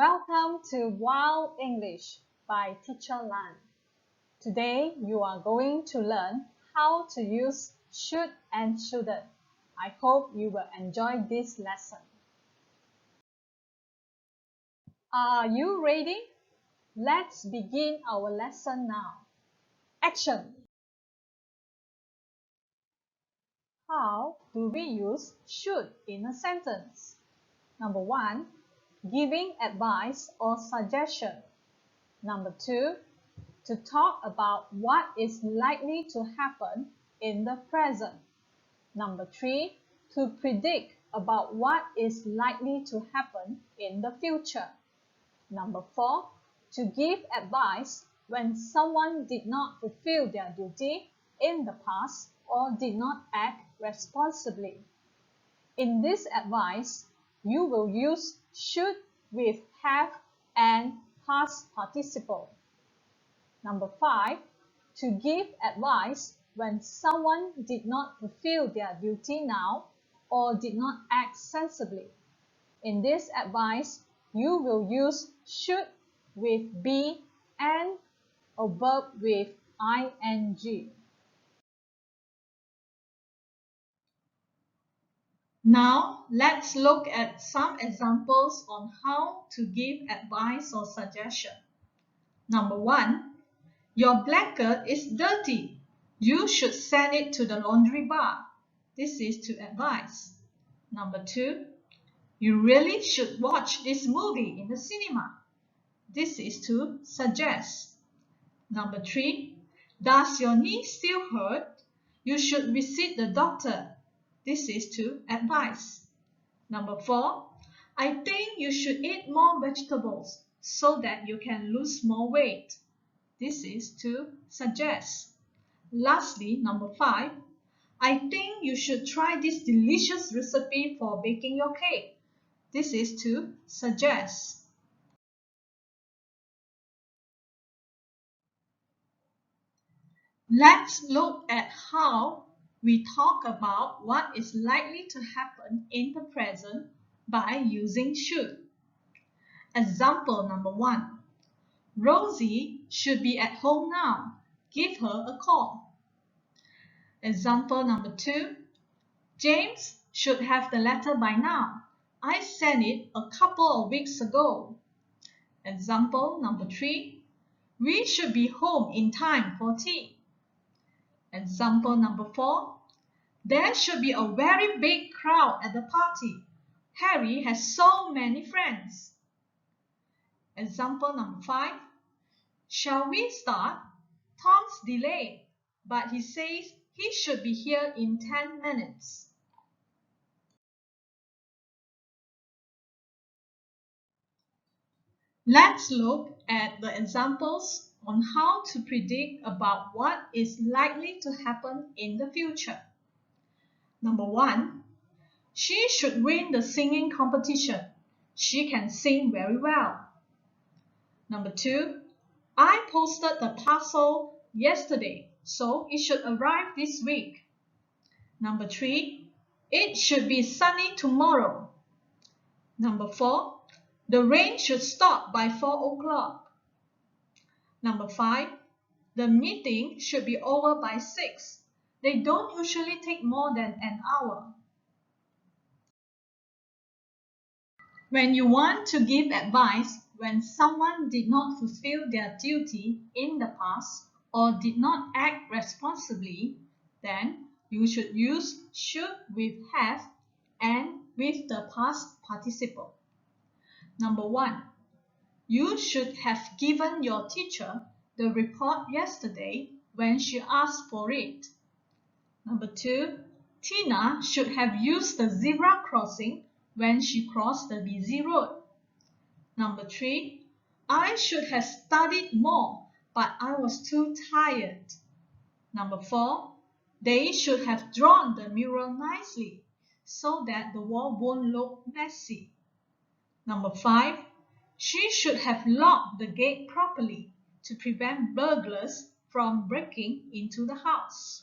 Welcome to Wild English by Teacher Lan. Today you are going to learn how to use should and shouldn't. I hope you will enjoy this lesson. Are you ready? Let's begin our lesson now. Action! How do we use should in a sentence? Number 1. Giving advice or suggestion. Number 2. To talk about what is likely to happen in the present. Number 3. To predict about what is likely to happen in the future. Number 4. To give advice when someone did not fulfill their duty in the past or did not act responsibly. In this advice, you will use should with have and past participle. Number 5. To give advice when someone did not fulfill their duty now or did not act sensibly. In this advice, you will use should with be and a verb with ing. Now, let's look at some examples on how to give advice or suggestion. Number 1. Your blanket is dirty. You should send it to the laundry bar. This is to advise. Number 2. You really should watch this movie in the cinema. This is to suggest. Number 3. Does your knee still hurt? You should visit the doctor. This is to advise. Number 4. I think you should eat more vegetables so that you can lose more weight. This is to suggest. Lastly, number 5. I think you should try this delicious recipe for baking your cake. This is to suggest. Let's look at how we talk about what is likely to happen in the present by using should. Example number 1. Rosie should be at home now. Give her a call. Example number 2. James should have the letter by now. I sent it a couple of weeks ago. Example number 3. We should be home in time for tea. Example number 4. There should be a very big crowd at the party. Harry has so many friends. Example number 5. Shall we start? Tom's delayed, but he says he should be here in 10 minutes. Let's look at the examples on how to predict about what is likely to happen in the future. Number 1. She should win the singing competition. She can sing very well. Number 2. I posted the parcel yesterday, so it should arrive this week. Number 3. It should be sunny tomorrow. Number 4. The rain should stop by 4 o'clock. Number 5. The meeting should be over by 6. They don't usually take more than an hour. When you want to give advice when someone did not fulfill their duty in the past or did not act responsibly, then you should use should with have and with the past participle. Number 1. You should have given your teacher the report yesterday when she asked for it. Number 2. Tina should have used the zebra crossing when she crossed the busy road. Number 3. I should have studied more, but I was too tired. Number 4. They should have drawn the mural nicely so that the wall won't look messy. Number 5. She should have locked the gate properly to prevent burglars from breaking into the house.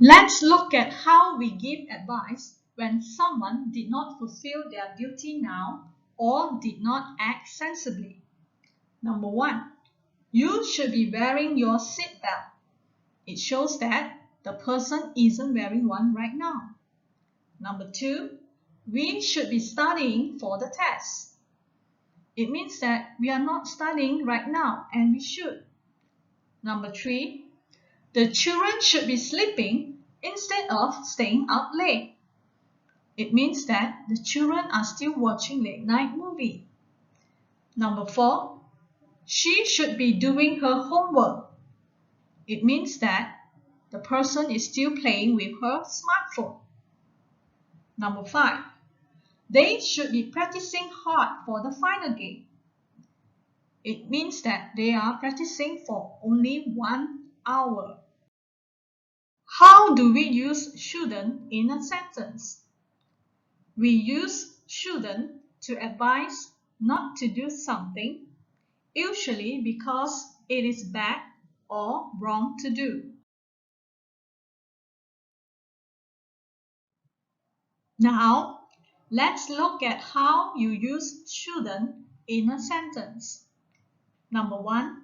Let's look at how we give advice when someone did not fulfill their duty now or did not act sensibly. Number 1. You should be wearing your seatbelt. It shows that the person isn't wearing one right now. Number 2. We should be studying for the test. It means that we are not studying right now and we should. Number 3. The children should be sleeping instead of staying up late. It means that the children are still watching late night movie. Number 4. She should be doing her homework. It means that the person is still playing with her smartphone. Number 5. They should be practicing hard for the final game. It means that they are practicing for only 1 hour. How do we use shouldn't in a sentence? We use shouldn't to advise not to do something, usually because it is bad or wrong to do. Now, let's look at how you use shouldn't in a sentence. Number 1.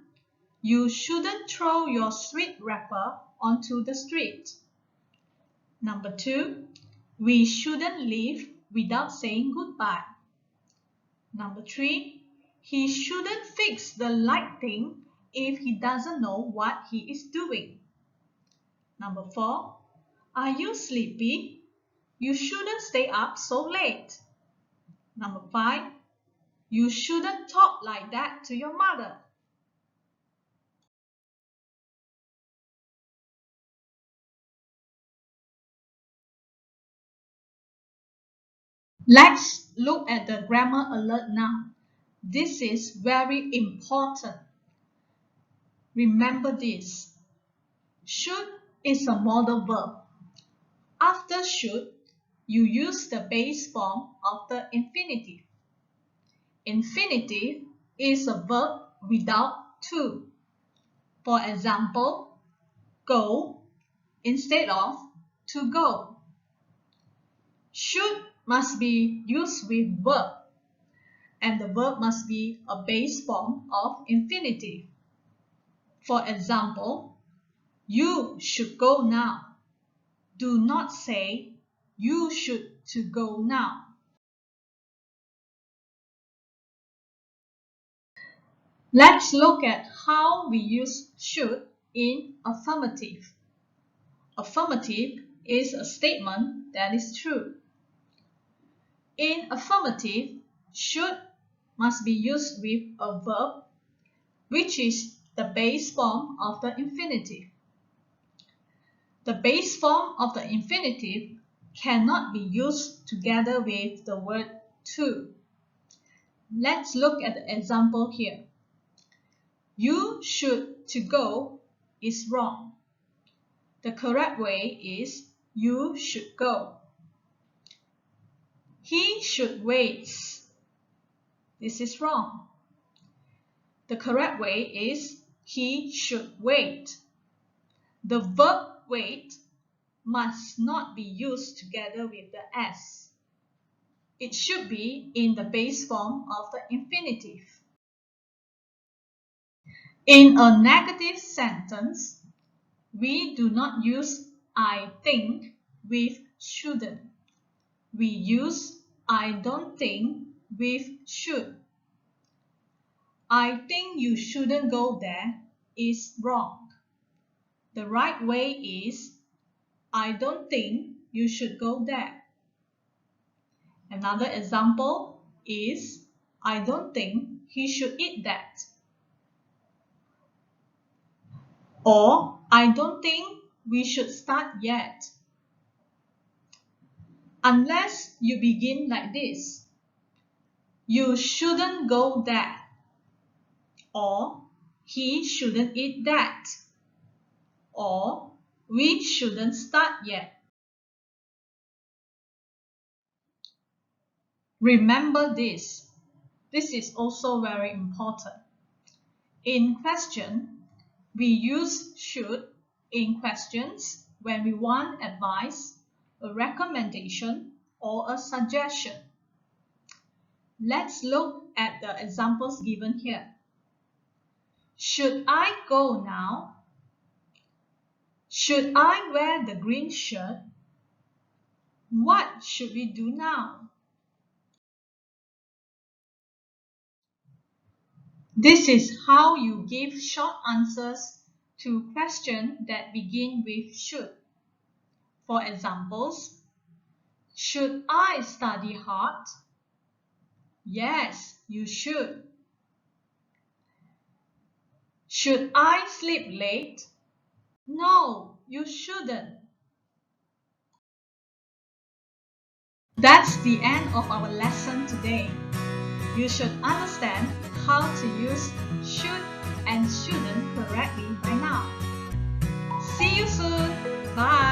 You shouldn't throw your sweet wrapper onto the street. Number 2. We shouldn't leave without saying goodbye. Number 3. He shouldn't fix the lighting if he doesn't know what he is doing. Number 4. Are you sleepy? You shouldn't stay up so late. Number 5. You shouldn't talk like that to your mother. Let's look at the grammar alert now. This is very important. Remember this. Should is a modal verb. After should, you use the base form of the infinitive. Infinitive is a verb without to. For example, go instead of to go. Should must be used with verb, and the verb must be a base form of infinitive. For example, you should go now. Do not say you should to go now. Let's look at how we use should in affirmative. Affirmative is a statement that is true. In affirmative, should must be used with a verb, which is the base form of the infinitive. The base form of the infinitive cannot be used together with the word to. Let's look at the example here. You should to go is wrong. The correct way is you should go. He should wait. This is wrong. The correct way is he should wait. The verb wait must not be used together with the s. It should be in the base form of the infinitive. In a negative sentence, we do not use I think with shouldn't. We use I don't think with should. I think you shouldn't go there is wrong. The right way is I don't think you should go there. Another example is I don't think he should eat that. Or I don't think we should start yet. Unless you begin like this. You shouldn't go there. Or he shouldn't eat that. Or we shouldn't start yet. Remember this. This is also very important. In question, we use should in questions when we want advice, a recommendation, or a suggestion. Let's look at the examples given here. Should I go now? Should I wear the green shirt? What should we do now? This is how you give short answers to questions that begin with should. For examples, should I study hard? Yes, you should. Should I sleep late? No, you shouldn't. That's the end of our lesson today. You should understand how to use should and shouldn't correctly by now. See you soon. Bye.